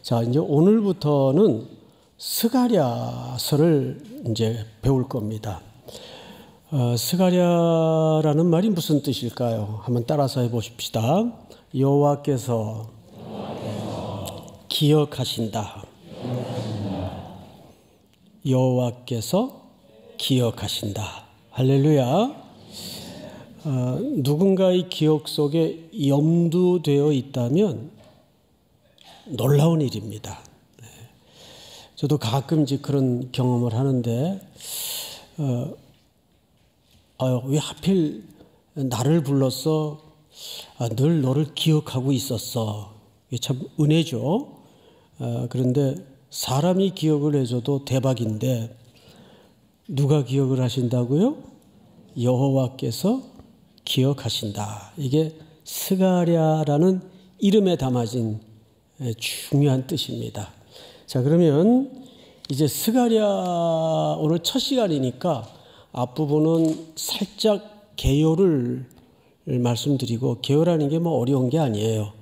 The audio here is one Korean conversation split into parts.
자, 이제 오늘부터는 스가랴서를 이제 배울 겁니다. 스가랴라는 말이 무슨 뜻일까요? 한번 따라서 해보십시다. 여호와께서 기억하신다. 여호와께서 기억하신다. 할렐루야. 누군가의 기억 속에 염두되어 있다면 놀라운 일입니다. 저도 가끔씩 그런 경험을 하는데 왜 하필 나를 불렀어? 늘 너를 기억하고 있었어. 이게 참 은혜죠. 그런데 사람이 기억을 해줘도 대박인데 누가 기억을 하신다고요? 여호와께서 기억하신다. 이게 스가랴라는 이름에 담아진 중요한 뜻입니다. 자, 그러면 이제 스가랴 오늘 첫 시간이니까 앞부분은 살짝 개요를 말씀드리고, 개요라는 게 뭐 어려운 게 아니에요.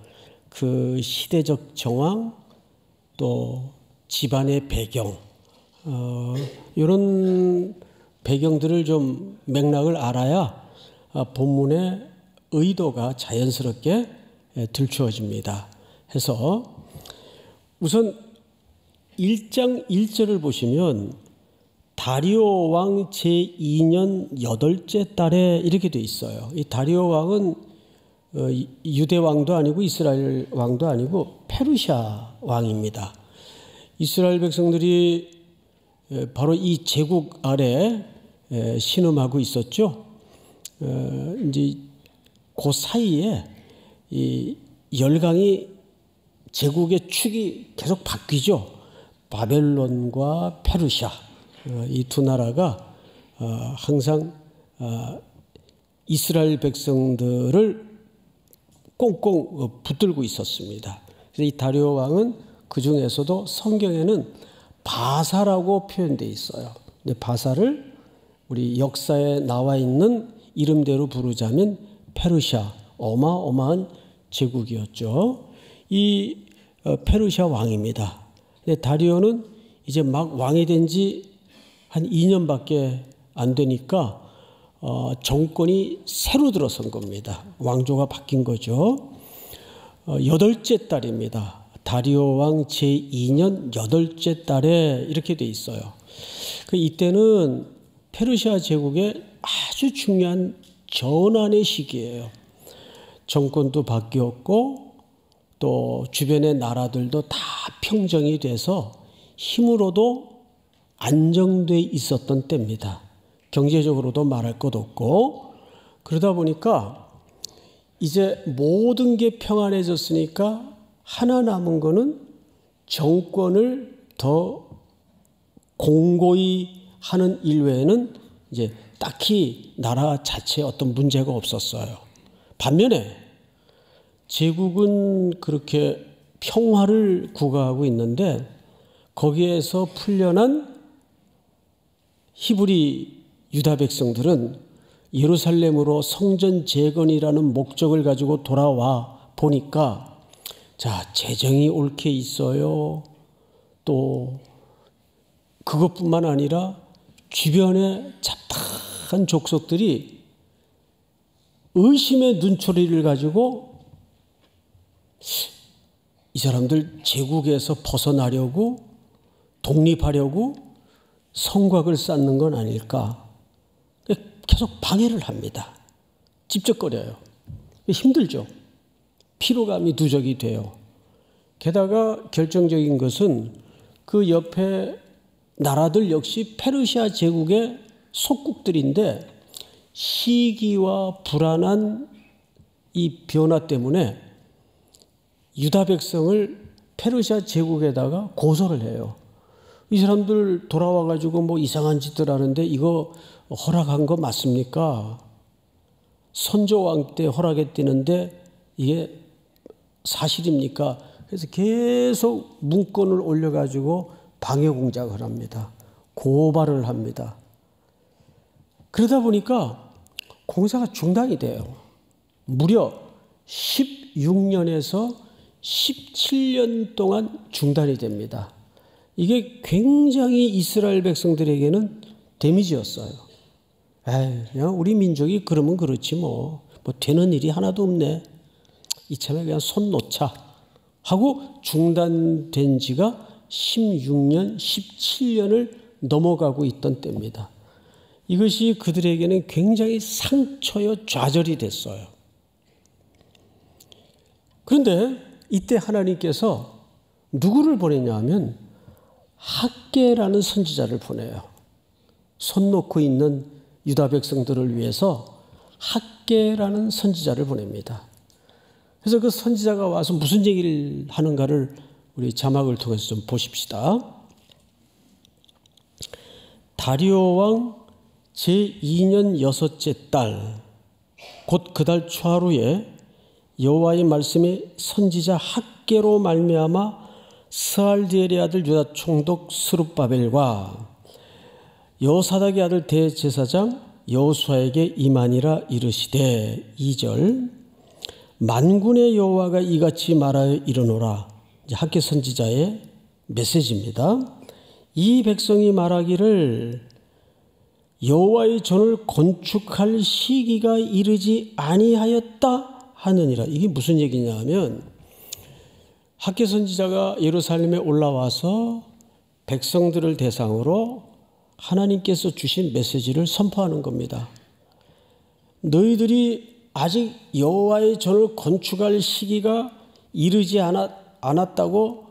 그 시대적 정황, 또 집안의 배경, 이런 배경들을 좀 맥락을 알아야 본문의 의도가 자연스럽게 들추어집니다. 해서 우선 1장 1절을 보시면 다리오 왕 제2년 8째 달에 이렇게 돼 있어요. 이 다리오 왕은 유대 왕도 아니고 이스라엘 왕도 아니고 페르시아 왕입니다. 이스라엘 백성들이 바로 이 제국 아래 신음하고 있었죠. 이제 그 사이에 이 열강이 제국의 축이 계속 바뀌죠. 바벨론과 페르시아 이 두 나라가 항상 이스라엘 백성들을 꽁꽁 붙들고 있었습니다. 그래서 이 다리오 왕은 그 중에서도 성경에는 바사라고 표현되어 있어요. 근데 바사를 우리 역사에 나와 있는 이름대로 부르자면 페르시아, 어마어마한 제국이었죠. 이 페르시아 왕입니다. 근데 다리오는 이제 막 왕이 된 지 한 2년밖에 안 되니까 정권이 새로 들어선 겁니다. 왕조가 바뀐 거죠. 8째 달입니다. 다리오 왕 제2년 8째 달에 이렇게 돼 있어요. 이때는 페르시아 제국의 아주 중요한 전환의 시기예요. 정권도 바뀌었고 또 주변의 나라들도 다 평정이 돼서 힘으로도 안정돼 있었던 때입니다. 경제적으로도 말할 것 없고, 그러다 보니까 이제 모든 게 평안해졌으니까 하나 남은 거는 정권을 더 공고히 하는 일 외에는 이제 딱히 나라 자체에 어떤 문제가 없었어요. 반면에 제국은 그렇게 평화를 구가하고 있는데 거기에서 풀려난 히브리 유다 백성들은 예루살렘으로 성전 재건이라는 목적을 가지고 돌아와 보니까 자, 재정이 옳게 있어요. 또 그것뿐만 아니라 주변의 잡다한 족속들이 의심의 눈초리를 가지고 이 사람들 제국에서 벗어나려고 독립하려고 성곽을 쌓는 건 아닐까. 계속 방해를 합니다. 찝쩍거려요. 힘들죠. 피로감이 누적이 돼요. 게다가 결정적인 것은 그 옆에 나라들 역시 페르시아 제국의 속국들인데 시기와 불안한 이 변화 때문에 유다 백성을 페르시아 제국에다가 고소를 해요. 이 사람들 돌아와가지고 뭐 이상한 짓들 하는데 이거 허락한 거 맞습니까? 선조왕 때 허락했다는데 이게 사실입니까? 그래서 계속 문건을 올려가지고 방해 공작을 합니다. 고발을 합니다. 그러다 보니까 공사가 중단이 돼요. 무려 16년에서 17년 동안 중단이 됩니다. 이게 굉장히 이스라엘 백성들에게는 데미지였어요. 에이, 그냥 우리 민족이 그러면 그렇지 뭐 되는 일이 하나도 없네. 이참에 그냥 손 놓자 하고 중단된 지가 16년, 17년을 넘어가고 있던 때입니다. 이것이 그들에게는 굉장히 상처여 좌절이 됐어요. 그런데 이때 하나님께서 누구를 보냈냐 하면 학개라는 선지자를 보내요. 손 놓고 있는 유다 백성들을 위해서 학개라는 선지자를 보냅니다. 그래서 그 선지자가 와서 무슨 얘기를 하는가를 우리 자막을 통해서 좀 보십시다. 다리오 왕 제2년 6째 달 곧 그 달 초하루에 여호와의 말씀이 선지자 학개로 말미암아 스알디엘의 아들 유다 총독 스룹바벨과 여호사닥의 아들 대제사장 여호수아에게 임하니라 이르시되 2절 만군의 여호와가 이같이 말하여 이르노라. 이제 학개 선지자의 메시지입니다. 이 백성이 말하기를 여호와의 전을 건축할 시기가 이르지 아니하였다 하느니라. 이게 무슨 얘기냐 하면 학개 선지자가 예루살렘에 올라와서 백성들을 대상으로 하나님께서 주신 메시지를 선포하는 겁니다. 너희들이 아직 여호와의 전을 건축할 시기가 이르지 않았다고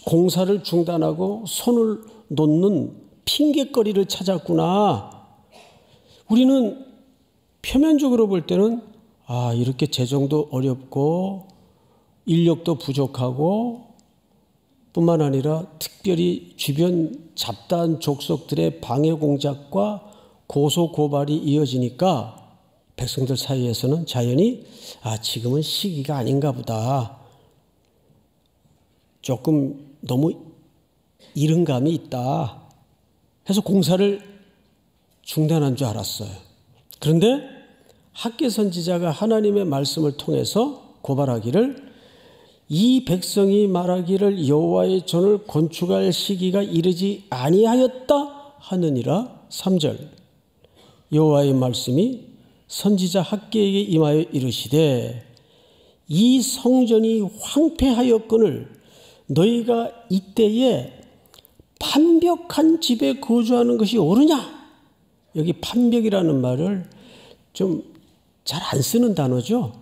공사를 중단하고 손을 놓는 핑계거리를 찾았구나. 우리는 표면적으로 볼 때는 이렇게 재정도 어렵고 인력도 부족하고 뿐만 아니라 특별히 주변 잡다한 족속들의 방해 공작과 고소 고발이 이어지니까 백성들 사이에서는 자연히 지금은 시기가 아닌가 보다. 조금 너무 이른 감이 있다 해서 공사를 중단한 줄 알았어요. 그런데 학개 선지자가 하나님의 말씀을 통해서 고발하기를 이 백성이 말하기를 여호와의 전을 건축할 시기가 이르지 아니하였다 하느니라. 3절 여호와의 말씀이 선지자 학개에게 임하여 이르시되 이 성전이 황폐하였거늘 너희가 이때에 판벽한 집에 거주하는 것이 옳으냐. 여기 판벽이라는 말을 좀 잘 안 쓰는 단어죠.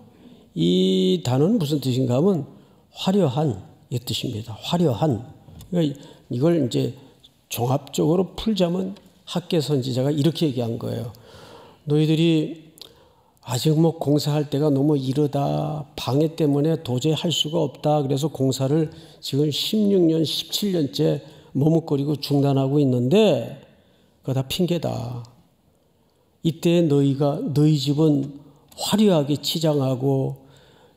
이 단어는 무슨 뜻인가 하면 화려한 이 뜻입니다. 화려한. 그러니까 이걸 이제 종합적으로 풀자면 학개 선지자가 이렇게 얘기한 거예요. 너희들이 아직 공사할 때가 너무 이르다. 방해 때문에 도저히 할 수가 없다. 그래서 공사를 지금 16년, 17년째 머뭇거리고 중단하고 있는데 그거 다 핑계다. 이때 너희 집은 화려하게 치장하고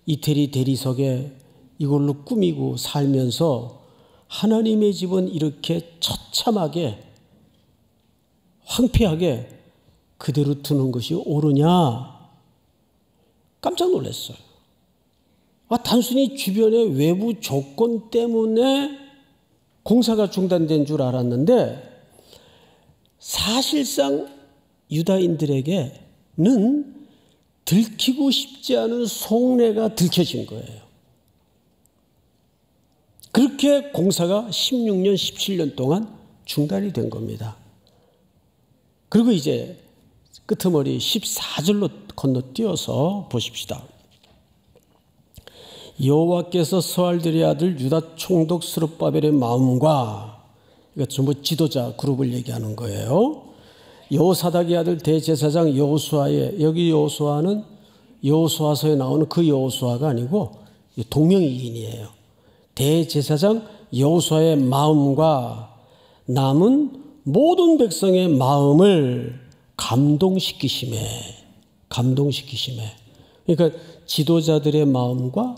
이태리 대리석에 이걸로 꾸미고 살면서 하나님의 집은 이렇게 처참하게 황폐하게 그대로 두는 것이 옳으냐. 깜짝 놀랐어요. 단순히 주변의 외부 조건 때문에 공사가 중단된 줄 알았는데 사실상 유다인들에게는 들키고 싶지 않은 속내가 들켜진 거예요. 그렇게 공사가 16년, 17년 동안 중단이 된 겁니다. 그리고 이제 끄트머리 14절로 건너뛰어서 보십시다. 여호와께서 스알디엘의 아들 유다 총독 스룹바벨의 마음과 이거 전부 지도자 그룹을 얘기하는 거예요. 여호사닥의 아들 대제사장 여호수아의 여기 여호수아는 여호수아서에 나오는 그 여호수아가 아니고 동명이인이에요. 대제사장 여호수아의 마음과 남은 모든 백성의 마음을 감동시키심에 그러니까 지도자들의 마음과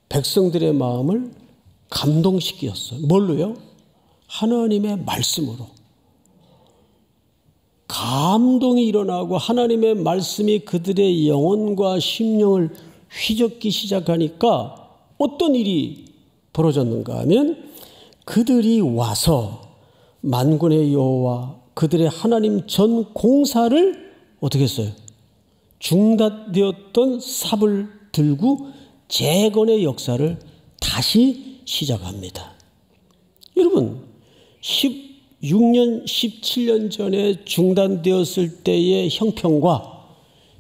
백성들의 마음을 감동시켰어요. 뭘로요? 하나님의 말씀으로. 감동이 일어나고 하나님의 말씀이 그들의 영혼과 심령을 휘젓기 시작하니까 어떤 일이 벌어졌는가 하면 그들이 와서 만군의 여호와 그들의 하나님 전 공사를 어떻게 했어요? 중단되었던 삽을 들고 재건의 역사를 다시 시작합니다. 여러분 16년, 17년 전에 중단되었을 때의 형편과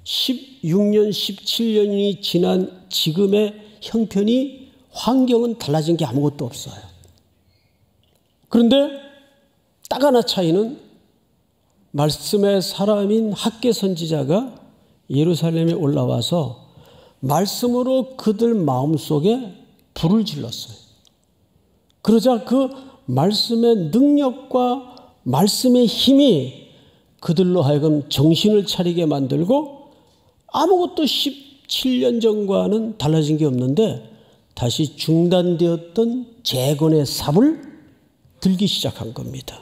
16년, 17년이 지난 지금의 형편이 환경은 달라진 게 아무것도 없어요. 그런데 딱 하나 차이는 말씀의 사람인 학개 선지자가 예루살렘에 올라와서 말씀으로 그들 마음속에 불을 질렀어요. 그러자 그 말씀의 능력과 말씀의 힘이 그들로 하여금 정신을 차리게 만들고 아무것도 17년 전과는 달라진 게 없는데 다시 중단되었던 재건의 삽을 들기 시작한 겁니다.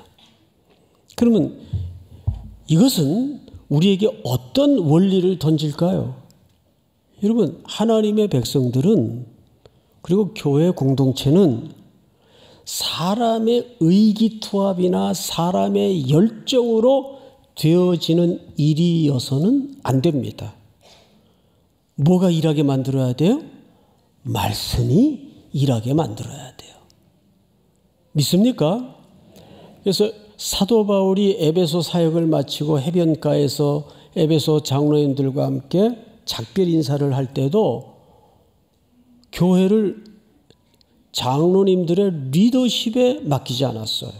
그러면 이것은 우리에게 어떤 원리를 던질까요? 여러분, 하나님의 백성들은 그리고 교회 공동체는 사람의 의기투합이나 사람의 열정으로 되어지는 일이어서는 안 됩니다. 뭐가 일하게 만들어야 돼요? 말씀이 일하게 만들어야 돼요. 믿습니까? 그래서 사도 바울이 에베소 사역을 마치고 해변가에서 에베소 장로님들과 함께 작별 인사를 할 때도 교회를 장로님들의 리더십에 맡기지 않았어요.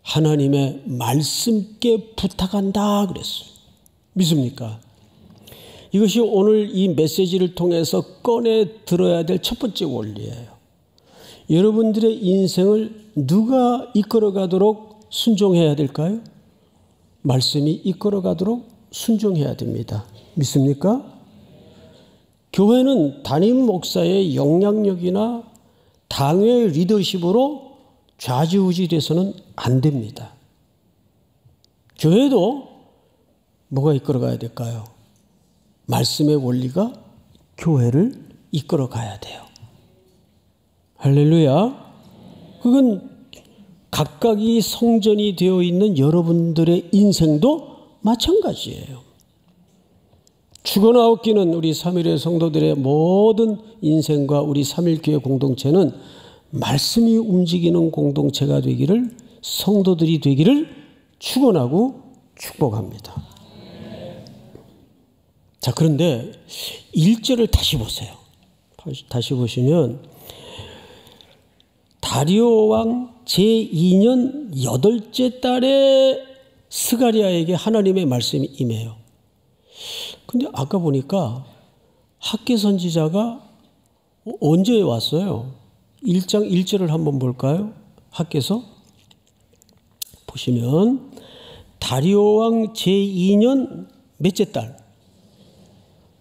하나님의 말씀께 부탁한다 그랬어요. 믿습니까? 이것이 오늘 이 메시지를 통해서 꺼내 들어야 될 첫 번째 원리예요. 여러분들의 인생을 누가 이끌어가도록 순종해야 될까요? 말씀이 이끌어가도록 순종해야 됩니다. 믿습니까? 교회는 담임 목사의 영향력이나 당회의 리더십으로 좌지우지돼서는 안 됩니다. 교회도 뭐가 이끌어가야 될까요? 말씀의 원리가 교회를 이끌어가야 돼요. 할렐루야. 그건 각각이 성전이 되어 있는 여러분들의 인생도 마찬가지예요. 죽어나왔기는 우리 3일의 성도들의 모든 인생과 우리 3일교회 공동체는 말씀이 움직이는 공동체가 되기를, 성도들이 되기를 축원하고 축복합니다. 자, 그런데 1절을 다시 보세요. 다시 보시면 다리오 왕 제2년 8째 달에 스가랴에게 하나님의 말씀이 임해요. 근데 아까 보니까 학개 선지자가 언제 왔어요? 1장 1절을 한번 볼까요? 학개서 보시면 다리오 왕 제2년 몇째 달.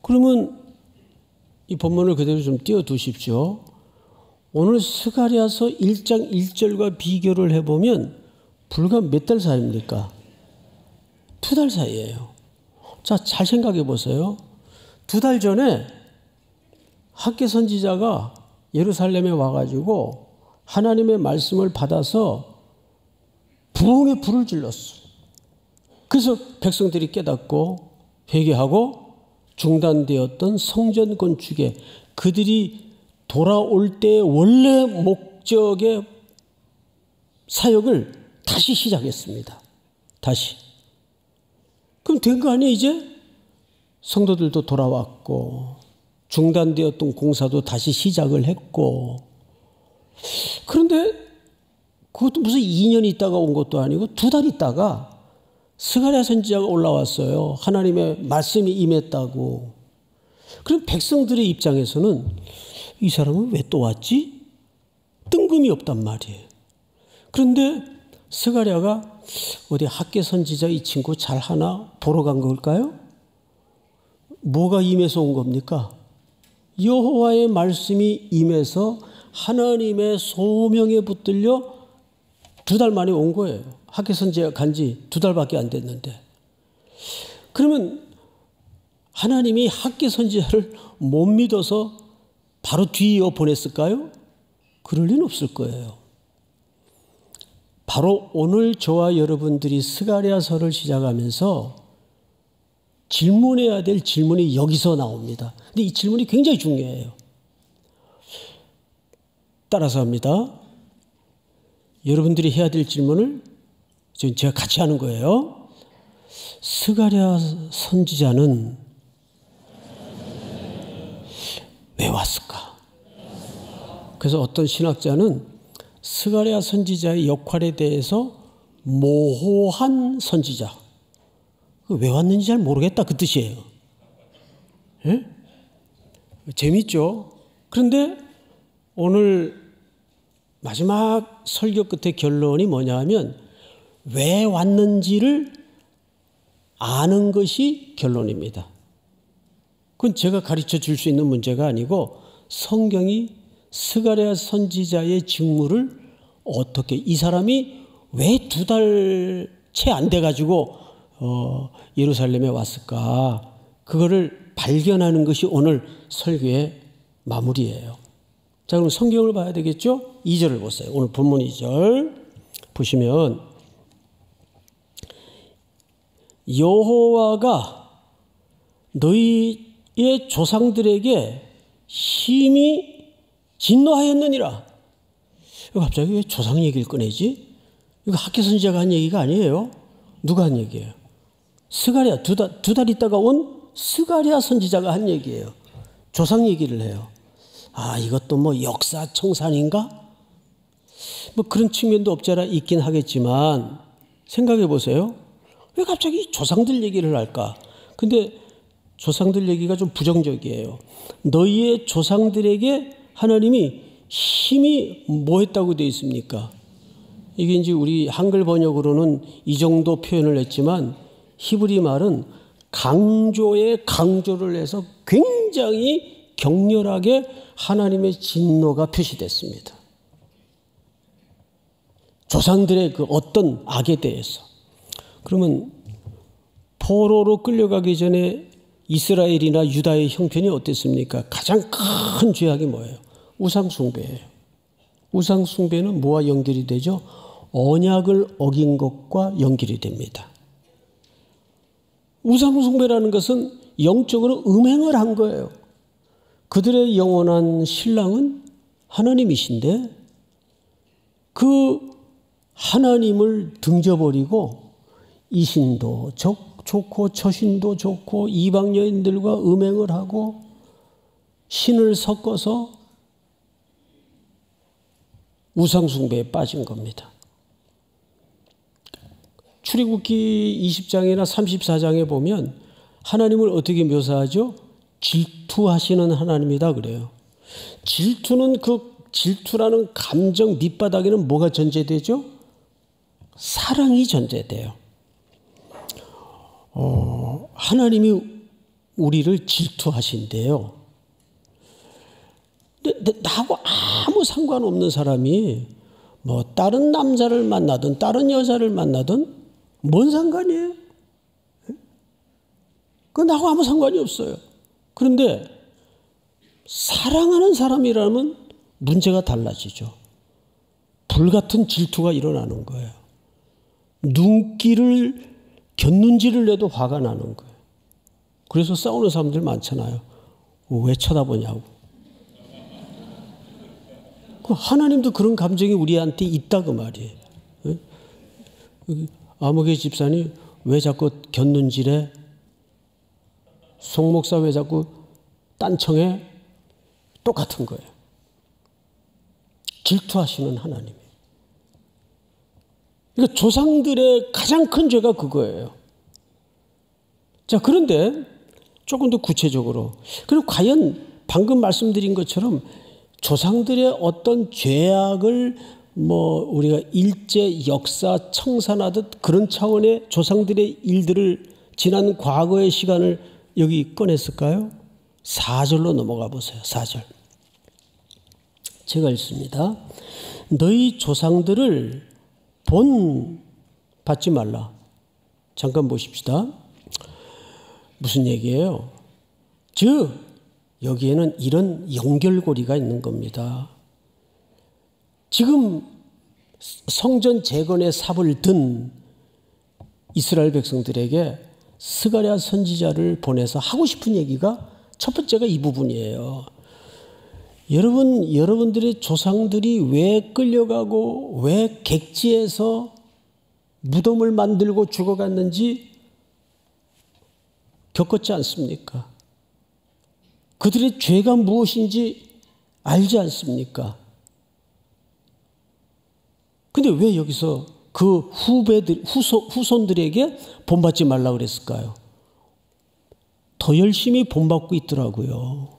그러면 이 본문을 그대로 좀 띄워두십시오. 오늘 스가랴서 1장 1절과 비교를 해보면 불과 몇 달 사이입니까? 2달 사이예요. 자, 잘 생각해 보세요. 2달 전에 학개 선지자가 예루살렘에 와가지고 하나님의 말씀을 받아서 부흥의 불을 질렀어. 그래서 백성들이 깨닫고 회개하고 중단되었던 성전 건축에 그들이 돌아올 때의 원래 목적의 사역을 다시 시작했습니다. 다시. 그럼 된 거 아니에요, 이제? 성도들도 돌아왔고 중단되었던 공사도 다시 시작을 했고. 그런데 그것도 무슨 2년 있다가 온 것도 아니고 2달 있다가 스가랴 선지자가 올라왔어요. 하나님의 말씀이 임했다고. 그럼 백성들의 입장에서는 이 사람은 왜 또 왔지? 뜬금이 없단 말이에요. 그런데 스가랴가 어디 학개 선지자 이 친구 잘하나 보러 간 걸까요? 뭐가 임해서 온 겁니까? 여호와의 말씀이 임해서 하나님의 소명에 붙들려 2달 만에 온 거예요. 학개 선지자가 간 지 2달밖에 안 됐는데. 그러면 하나님이 학개 선지자를 못 믿어서 바로 뒤이어 보냈을까요? 그럴 리는 없을 거예요. 바로 오늘 저와 여러분들이 스가랴서를 시작하면서 질문해야 될 질문이 여기서 나옵니다. 근데 이 질문이 굉장히 중요해요. 따라서 합니다. 여러분들이 해야 될 질문을 지금 제가 같이 하는 거예요. 스가랴 선지자는 왜 왔을까? 그래서 어떤 신학자는 스가랴 선지자의 역할에 대해서 모호한 선지자. 왜 왔는지 잘 모르겠다 그 뜻이에요. 예? 재밌죠? 그런데 오늘 마지막 설교 끝에 결론이 뭐냐 하면 왜 왔는지를 아는 것이 결론입니다. 그건 제가 가르쳐 줄 수 있는 문제가 아니고 성경이 스가랴 선지자의 직무를 어떻게 이 사람이 왜 2달 채 안 돼가지고 예루살렘에 왔을까 그거를 발견하는 것이 오늘 설교의 마무리예요. 자, 그럼 성경을 봐야 되겠죠? 2절을 보세요. 오늘 본문 2절 보시면 여호와가 너희의 조상들에게 심히 진노하였느니라. 이거 갑자기 왜 조상 얘기를 꺼내지? 이거 학교 선지자가 한 얘기가 아니에요. 누가 한 얘기예요? 스가랴 두 달 있다가 온 스가랴 선지자가 한 얘기예요. 조상 얘기를 해요. 아, 이것도 뭐 역사청산인가? 뭐 그런 측면도 없지 않아 있긴 하겠지만 생각해 보세요. 왜 갑자기 조상들 얘기를 할까? 근데 조상들 얘기가 좀 부정적이에요. 너희의 조상들에게 하나님이 심히 뭐 했다고 되어 있습니까? 이게 이제 우리 한글 번역으로는 이 정도 표현을 했지만 히브리 말은 강조에 강조를 해서 굉장히 격렬하게 하나님의 진노가 표시됐습니다. 조상들의 그 어떤 악에 대해서. 그러면 포로로 끌려가기 전에 이스라엘이나 유다의 형편이 어땠습니까? 가장 큰 죄악이 뭐예요? 우상숭배예요. 우상숭배는 뭐와 연결이 되죠? 언약을 어긴 것과 연결이 됩니다. 우상숭배라는 것은 영적으로 음행을 한 거예요. 그들의 영원한 신랑은 하나님이신데 그 하나님을 등져버리고 이신도 좋고 저신도 좋고 이방 여인들과 음행을 하고 신을 섞어서 우상숭배에 빠진 겁니다. 출애굽기 20장이나 34장에 보면 하나님을 어떻게 묘사하죠? 질투하시는 하나님이다 그래요. 질투는 그 질투라는 감정 밑바닥에는 뭐가 전제되죠? 사랑이 전제돼요. 하나님이 우리를 질투하신대요. 근데 나하고 아무 상관없는 사람이 뭐 다른 남자를 만나든 다른 여자를 만나든 뭔 상관이에요? 그건 나하고 아무 상관이 없어요. 그런데 사랑하는 사람이라면 문제가 달라지죠. 불같은 질투가 일어나는 거예요. 눈길을 곁눈질을 내도 화가 나는 거예요. 그래서 싸우는 사람들 많잖아요. 왜 쳐다보냐고. 하나님도 그런 감정이 우리한테 있다 그 말이에요. 아무개 집사님 왜 자꾸 곁눈질해? 송 목사 왜 자꾸 딴청해? 똑같은 거예요. 질투하시는 하나님. 그러니까 조상들의 가장 큰 죄가 그거예요. 자, 그런데 조금 더 구체적으로, 그럼 과연 방금 말씀드린 것처럼 조상들의 어떤 죄악을 뭐 우리가 일제 역사 청산하듯 그런 차원의 조상들의 일들을 지난 과거의 시간을 여기 꺼냈을까요? 4절로 넘어가 보세요. 4절. 제가 읽습니다. 너희 조상들을 본 받지 말라. 잠깐 보십시다. 무슨 얘기예요? 즉 여기에는 이런 연결고리가 있는 겁니다. 지금 성전 재건의 삽을 든 이스라엘 백성들에게 스가랴 선지자를 보내서 하고 싶은 얘기가 첫 번째가 이 부분이에요. 여러분들의 조상들이 왜 끌려가고 왜 객지에서 무덤을 만들고 죽어갔는지 겪었지 않습니까? 그들의 죄가 무엇인지 알지 않습니까? 근데 왜 여기서 그 후손들에게 본받지 말라고 그랬을까요? 더 열심히 본받고 있더라고요.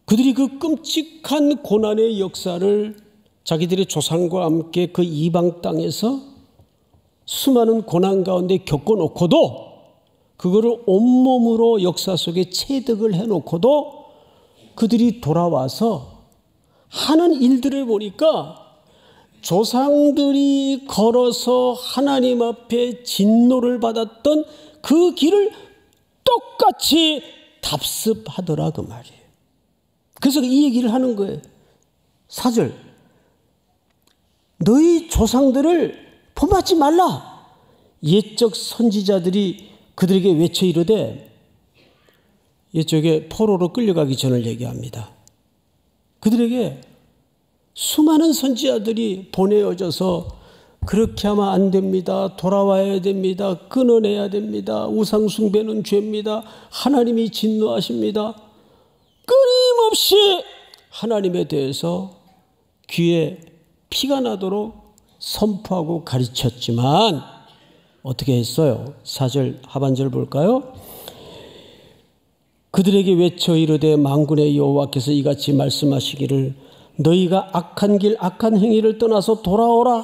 그들이 그 끔찍한 고난의 역사를 자기들의 조상과 함께 그 이방 땅에서 수많은 고난 가운데 겪어놓고도 그거를 온몸으로 역사 속에 체득을 해놓고도 그들이 돌아와서 하는 일들을 보니까 조상들이 걸어서 하나님 앞에 진노를 받았던 그 길을 똑같이 답습하더라 그 말이에요. 그래서 이 얘기를 하는 거예요. 4절. 너희 조상들을 본받지 말라. 옛적 선지자들이 그들에게 외쳐 이르되, 옛적에 포로로 끌려가기 전을 얘기합니다. 그들에게 수많은 선지자들이 보내어져서 그렇게 하면 안 됩니다. 돌아와야 됩니다. 끊어내야 됩니다. 우상 숭배는 죄입니다. 하나님이 진노하십니다. 끊임없이 하나님에 대해서 귀에 피가 나도록 선포하고 가르쳤지만 어떻게 했어요? 4절 하반절 볼까요? 그들에게 외쳐 이르되 만군의 여호와께서 이같이 말씀하시기를 너희가 악한 길 악한 행위를 떠나서 돌아오라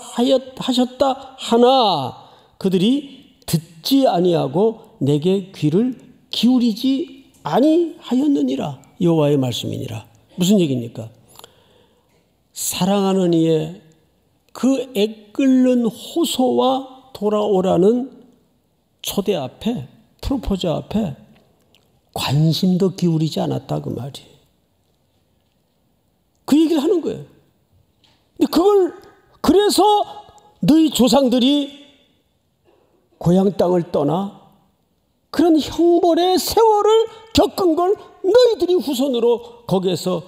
하셨다 하나 그들이 듣지 아니하고 내게 귀를 기울이지 아니하였느니라. 여호와의 말씀이니라. 무슨 얘기입니까? 사랑하는 이의 그 애끓는 호소와 돌아오라는 초대 앞에, 프로포즈 앞에 관심도 기울이지 않았다 그 말이에요. 그 얘기를 하는 거예요. 근데 그래서 너희 조상들이 고향 땅을 떠나 그런 형벌의 세월을 겪은 걸 너희들이 후손으로 거기에서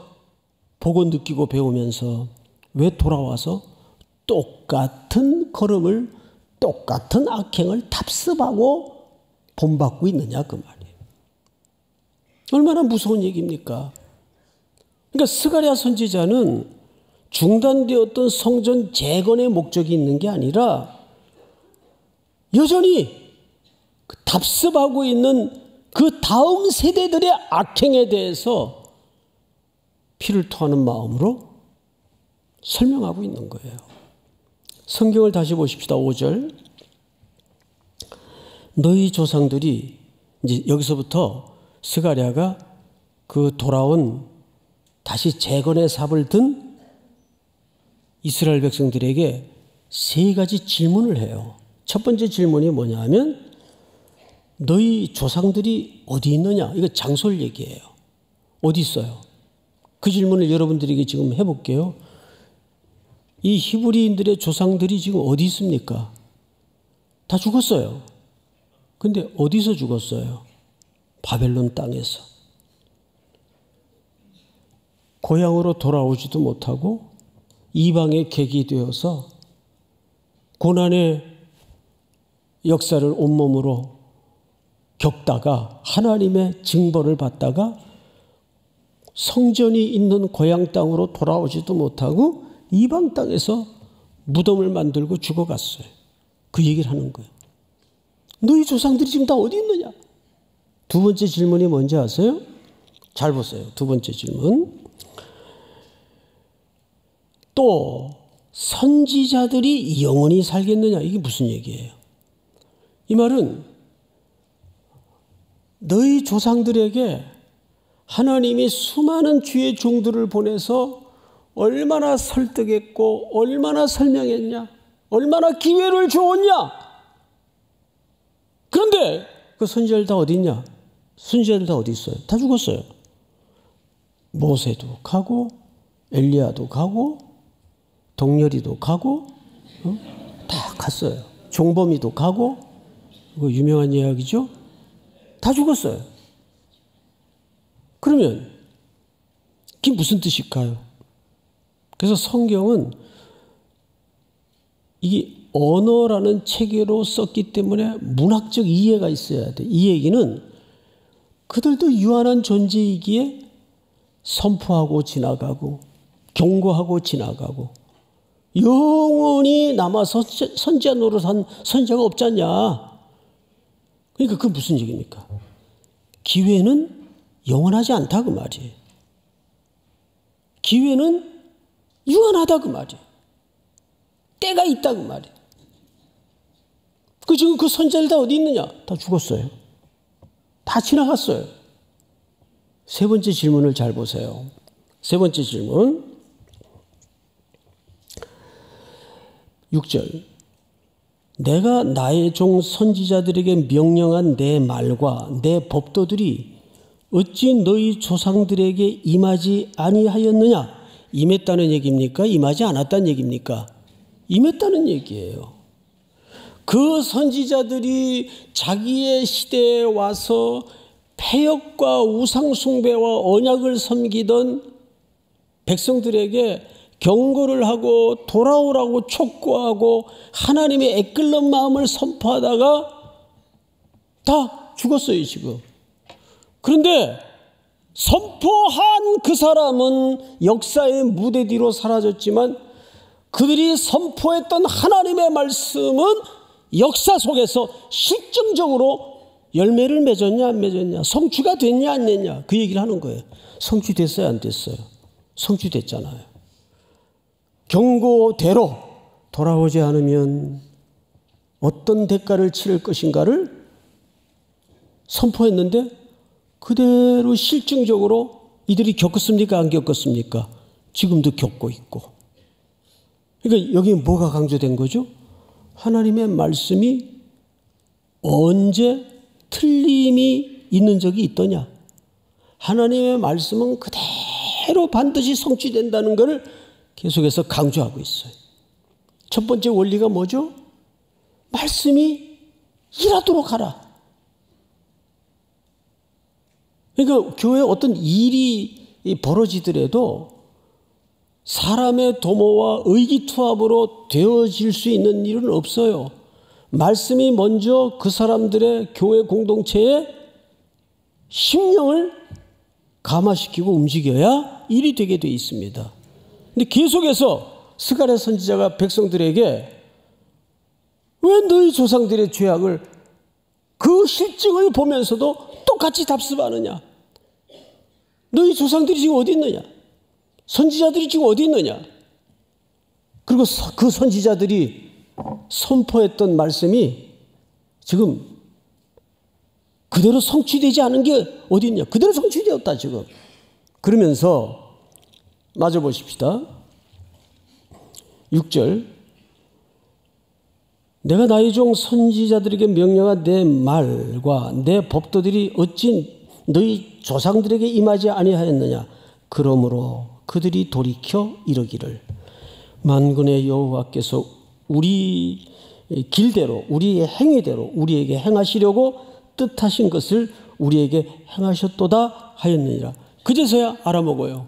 보고 느끼고 배우면서 왜 돌아와서 똑같은 걸음을 똑같은 악행을 답습하고 본받고 있느냐 그 말이에요. 얼마나 무서운 얘기입니까? 그러니까 스가랴 선지자는 중단되었던 성전 재건의 목적이 있는 게 아니라 여전히 답습하고 있는 그 다음 세대들의 악행에 대해서 피를 토하는 마음으로 설명하고 있는 거예요. 성경을 다시 보십시다. 5절. 너희 조상들이 이제 여기서부터 스가랴가 그 돌아온 다시 재건의 삽을 든 이스라엘 백성들에게 세 가지 질문을 해요. 첫 번째 질문이 뭐냐 하면 너희 조상들이 어디 있느냐? 이거 장소를 얘기해요. 어디 있어요? 그 질문을 여러분들에게 지금 해볼게요. 이 히브리인들의 조상들이 지금 어디 있습니까? 다 죽었어요. 근데 어디서 죽었어요? 바벨론 땅에서. 고향으로 돌아오지도 못하고 이방의 객이 되어서 고난의 역사를 온몸으로 겪다가 하나님의 징벌을 받다가 성전이 있는 고향 땅으로 돌아오지도 못하고 이방 땅에서 무덤을 만들고 죽어갔어요. 그 얘기를 하는 거예요. 너희 조상들이 지금 다 어디 있느냐? 두 번째 질문이 뭔지 아세요? 잘 보세요. 두 번째 질문. 또 선지자들이 영원히 살겠느냐? 이게 무슨 얘기예요? 이 말은 너희 조상들에게 하나님이 수많은 주의 종들을 보내서 얼마나 설득했고 얼마나 설명했냐? 얼마나 기회를 주었냐? 그런데 그 선지자들 다 어디 있냐? 선지자들 다 어디 있어요? 다 죽었어요. 모세도 가고 엘리야도 가고 동열이도 가고 다 갔어요. 종범이도 가고 이거 유명한 이야기죠. 다 죽었어요. 그러면 그게 무슨 뜻일까요? 그래서 성경은 이게 언어라는 체계로 썼기 때문에 문학적 이해가 있어야 돼. 이 얘기는 그들도 유한한 존재이기에 선포하고 지나가고 경고하고 지나가고 영원히 남아서 선지자 노릇한 선지자가 없지 않냐. 그러니까 그게 무슨 얘기입니까? 기회는 영원하지 않다 그 말이에요. 기회는 유한하다 그 말이에요. 때가 있다 그 말이에요. 지금 그 선지자들 다 어디 있느냐? 다 죽었어요. 다 지나갔어요. 세 번째 질문을 잘 보세요. 세 번째 질문. 6절. 내가 나의 종 선지자들에게 명령한 내 말과 내 법도들이 어찌 너희 조상들에게 임하지 아니하였느냐? 임했다는 얘기입니까? 임하지 않았다는 얘기입니까? 임했다는 얘기예요. 그 선지자들이 자기의 시대에 와서 패역과 우상숭배와 언약을 섬기던 백성들에게 경고를 하고 돌아오라고 촉구하고 하나님의 애끓는 마음을 선포하다가 다 죽었어요 지금. 그런데 선포한 그 사람은 역사의 무대 뒤로 사라졌지만 그들이 선포했던 하나님의 말씀은 역사 속에서 실증적으로 열매를 맺었냐 안 맺었냐, 성취가 됐냐 안 됐냐, 그 얘기를 하는 거예요. 성취됐어요 안 됐어요? 성취됐잖아요. 경고대로 돌아오지 않으면 어떤 대가를 치를 것인가를 선포했는데 그대로 실증적으로 이들이 겪었습니까 안 겪었습니까? 지금도 겪고 있고. 그러니까 여기 뭐가 강조된 거죠? 하나님의 말씀이 언제 틀림이 있는 적이 있더냐? 하나님의 말씀은 그대로 반드시 성취된다는 것을 계속해서 강조하고 있어요. 첫 번째 원리가 뭐죠? 말씀이 일하도록 하라. 그러니까 교회에 어떤 일이 벌어지더라도 사람의 도모와 의기투합으로 되어질 수 있는 일은 없어요. 말씀이 먼저 그 사람들의 교회 공동체에 심령을 감화시키고 움직여야 일이 되게 돼 있습니다. 근데 계속해서 스가랴 선지자가 백성들에게 왜 너희 조상들의 죄악을 그 실증을 보면서도 똑같이 답습하느냐? 너희 조상들이 지금 어디 있느냐? 선지자들이 지금 어디 있느냐? 그리고 그 선지자들이 선포했던 말씀이 지금 그대로 성취되지 않은 게 어디 있냐? 그대로 성취되었다 지금. 그러면서 마저 보십시다. 6절. 내가 나의 종 선지자들에게 명령한 내 말과 내 법도들이 어찌 너희 조상들에게 임하지 아니하였느냐? 그러므로 그들이 돌이켜 이르기를 만군의 여호와께서 우리 길대로 우리의 행위대로 우리에게 행하시려고 뜻하신 것을 우리에게 행하셨도다 하였느니라. 그제서야 알아먹어요.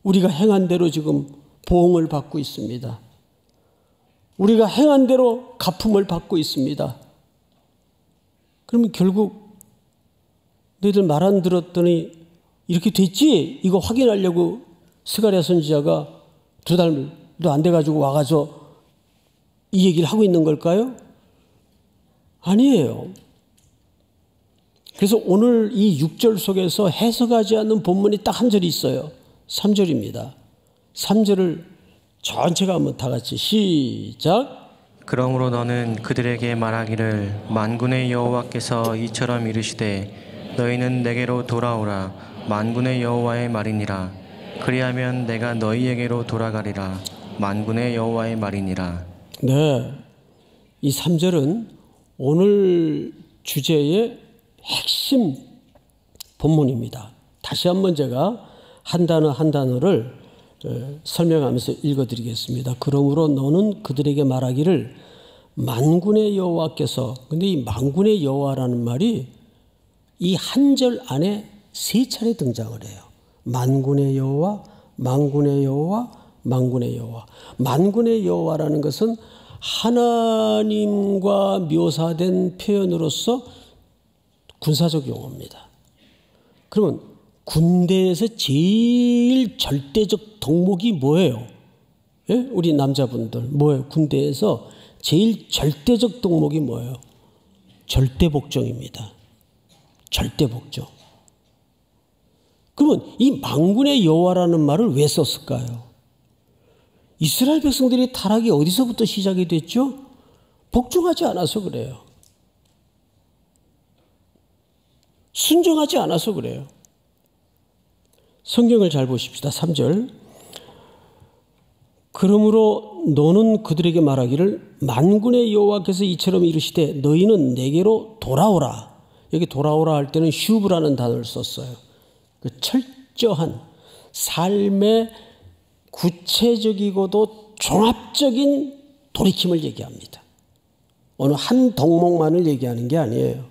우리가 행한 대로 지금 보응을 받고 있습니다. 우리가 행한 대로 갚음을 받고 있습니다. 그러면 결국 너희들 말 안 들었더니 이렇게 됐지? 이거 확인하려고 스가랴 선지자가 2달도 안 돼가지고 와가서 이 얘기를 하고 있는 걸까요? 아니에요. 그래서 오늘 이 6절 속에서 해석하지 않는 본문이 딱 한 절이 있어요. 3절입니다. 3절을 전체가 한번 다 같이 시작. 그러므로 너는 그들에게 말하기를 만군의 여호와께서 이처럼 이르시되 너희는 내게로 돌아오라. 만군의 여호와의 말이니라. 그리하면 내가 너희에게로 돌아가리라. 만군의 여호와의 말이니라. 네, 이 3절은 오늘 주제의 핵심 본문입니다. 다시 한번 제가 한 단어 한 단어를 설명하면서 읽어드리겠습니다. 그러므로 너는 그들에게 말하기를 만군의 여호와께서, 근데 이 만군의 여호와라는 말이 이 한 절 안에 3차례 등장을 해요. 만군의 여호와, 만군의 여호와, 만군의 여호와. 만군의 여호와라는 것은 하나님과 묘사된 표현으로서 군사적 용어입니다. 그러면 군대에서 제일 절대적 덕목이 뭐예요? 예? 우리 남자분들 뭐예요? 군대에서 제일 절대적 덕목이 뭐예요? 절대복종입니다. 절대복종. 그러면 이 만군의 여호와라는 말을 왜 썼을까요? 이스라엘 백성들의 타락이 어디서부터 시작이 됐죠? 복종하지 않아서 그래요. 순종하지 않아서 그래요. 성경을 잘 보십시다. 3절. 그러므로 너는 그들에게 말하기를 만군의 여호와께서 이처럼 이르시되 너희는 내게로 돌아오라. 여기 돌아오라 할 때는 슈브라는 단어를 썼어요. 그 철저한 삶의 구체적이고도 종합적인 돌이킴을 얘기합니다. 어느 한 덕목만을 얘기하는 게 아니에요.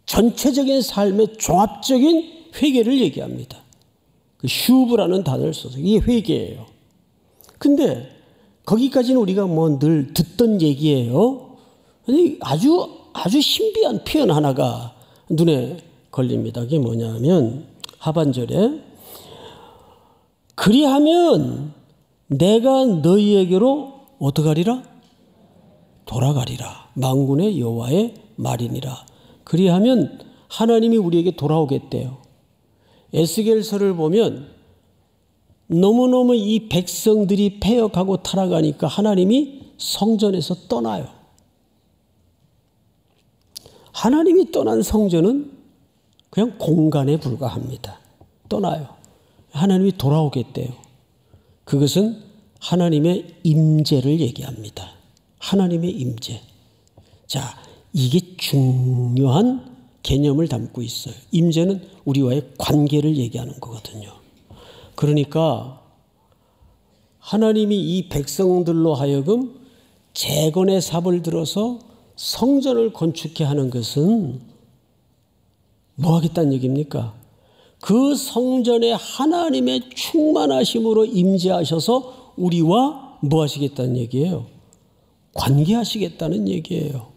전체적인 삶의 종합적인 회개를 얘기합니다. 그 슈브라는 단어를 써서 이게 회개예요. 근데 거기까지는 우리가 뭐 늘 듣던 얘기예요. 아주 신비한 표현 하나가 눈에 걸립니다. 그게 뭐냐면 하반절에 그리하면 내가 너희에게로 어떡하리라? 돌아가리라. 만군의 여호와의 말이니라. 그리하면 하나님이 우리에게 돌아오겠대요. 에스겔서를 보면 너무너무 이 백성들이 패역하고 타락하니까 하나님이 성전에서 떠나요. 하나님이 떠난 성전은 그냥 공간에 불과합니다. 떠나요. 하나님이 돌아오겠대요. 그것은 하나님의 임재를 얘기합니다. 하나님의 임재. 자, 이게 중요한 개념을 담고 있어요. 임재는 우리와의 관계를 얘기하는 거거든요. 그러니까 하나님이 이 백성들로 하여금 재건의 삽을 들어서 성전을 건축해 하는 것은 뭐 하겠다는 얘기입니까? 그 성전에 하나님의 충만하심으로 임재하셔서 우리와 뭐 하시겠다는 얘기예요? 관계하시겠다는 얘기예요.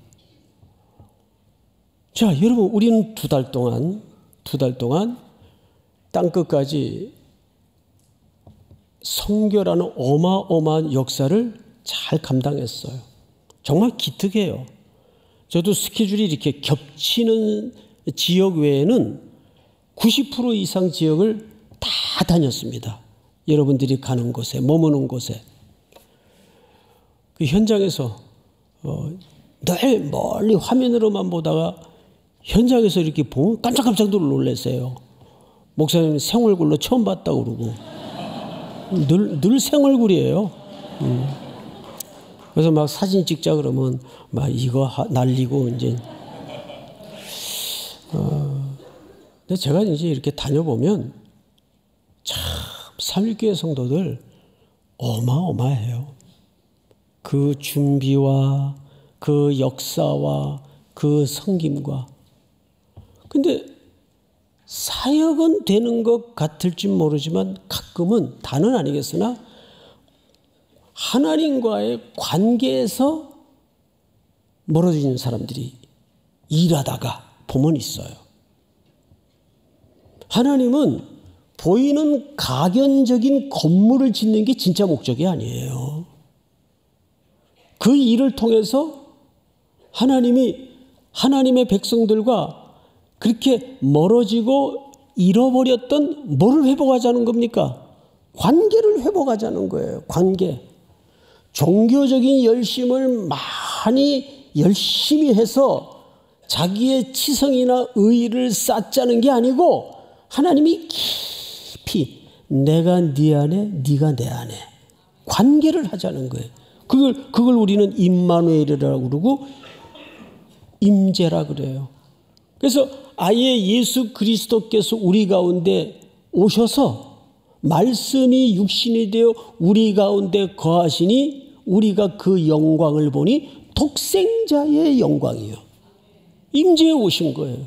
자, 여러분, 우리는 두 달 동안 땅끝까지 성교라는 어마어마한 역사를 잘 감당했어요. 정말 기특해요. 저도 스케줄이 이렇게 겹치는 지역 외에는 90% 이상 지역을 다 다녔습니다. 여러분들이 가는 곳에, 머무는 곳에. 그 현장에서 늘 멀리 화면으로만 보다가 현장에서 이렇게 보면 깜짝깜짝 놀라세요. 목사님 생얼굴로 처음 봤다고 그러고 늘 생얼굴이에요. 그래서 막 사진 찍자 그러면 막 이거 날리고 이제 근데 제가 이제 이렇게 다녀보면 참 삼일교회 성도들 어마어마해요. 그 준비와 그 역사와 그 섬김과. 근데 사역은 되는 것 같을지 모르지만 가끔은 다는 아니겠으나 하나님과의 관계에서 멀어지는 사람들이 일하다가 보면 있어요. 하나님은 보이는 가견적인 건물을 짓는 게 진짜 목적이 아니에요. 그 일을 통해서 하나님이 하나님의 백성들과 그렇게 멀어지고 잃어버렸던 뭐를 회복하자는 겁니까? 관계를 회복하자는 거예요. 관계. 종교적인 열심을 많이 열심히 해서 자기의 치성이나 의의를 쌓자는 게 아니고 하나님이 깊이 내가 네 안에 네가 내 안에 관계를 하자는 거예요. 그걸 우리는 임마누엘이라고 그러고 임재라 그래요. 그래서 아예 예수 그리스도께서 우리 가운데 오셔서 말씀이 육신이 되어 우리 가운데 거하시니 우리가 그 영광을 보니 독생자의 영광이요. 임재해 오신 거예요.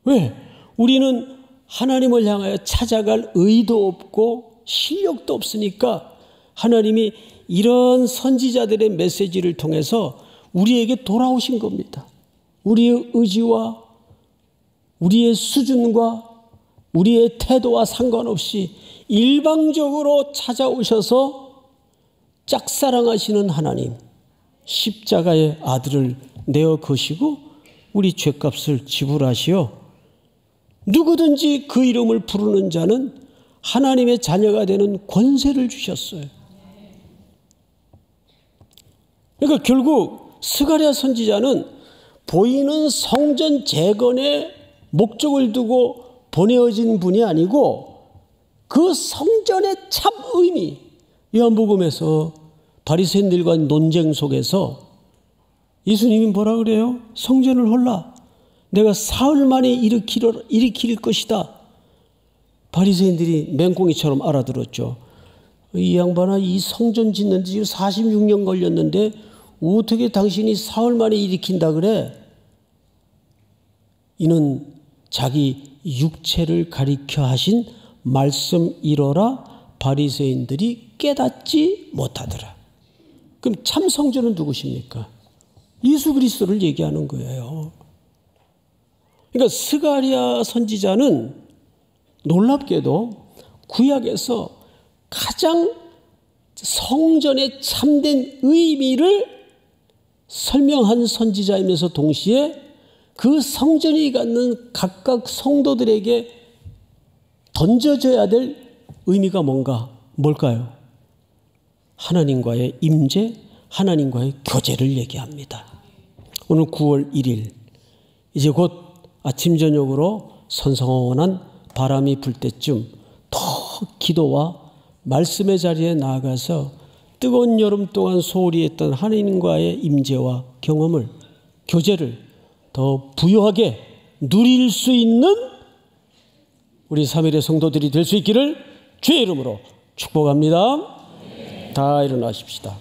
왜? 우리는 하나님을 향하여 찾아갈 의도 없고 실력도 없으니까 하나님이 이런 선지자들의 메시지를 통해서 우리에게 돌아오신 겁니다. 우리의 의지와 우리의 수준과 우리의 태도와 상관없이 일방적으로 찾아오셔서 짝사랑하시는 하나님, 십자가의 아들을 내어 거시고 우리 죄값을 지불하시어 누구든지 그 이름을 부르는 자는 하나님의 자녀가 되는 권세를 주셨어요. 그러니까 결국 스가랴 선지자는 보이는 성전 재건에 목적을 두고 보내어진 분이 아니고 그 성전의 참 의미, 요한복음에서 바리새인들과 논쟁 속에서 예수님이 뭐라 그래요? 성전을 헐라. 내가 사흘 만에 일으킬 것이다. 바리새인들이 맹꽁이처럼 알아들었죠. 이 양반아, 이 성전 짓는 데 지금 46년 걸렸는데 어떻게 당신이 사흘 만에 일으킨다 그래? 이는 자기 육체를 가리켜 하신 말씀이로라 바리새인들이 깨닫지 못하더라. 그럼 참 성전은 누구십니까? 예수 그리스도를 얘기하는 거예요. 그러니까 스가랴 선지자는 놀랍게도 구약에서 가장 성전의 참된 의미를 설명한 선지자이면서 동시에 그 성전이 갖는 각각 성도들에게 던져져야 될 의미가 뭘까요? 하나님과의 임재, 하나님과의 교제를 얘기합니다. 오늘 9월 1일 이제 곧 아침 저녁으로 선선한 바람이 불 때쯤 더 기도와 말씀의 자리에 나아가서 뜨거운 여름 동안 소홀히 했던 하나님과의 임재와 경험을, 교제를 더 부유하게 누릴 수 있는 우리 3일의 성도들이 될 수 있기를 주의 이름으로 축복합니다. 다 일어나십시다.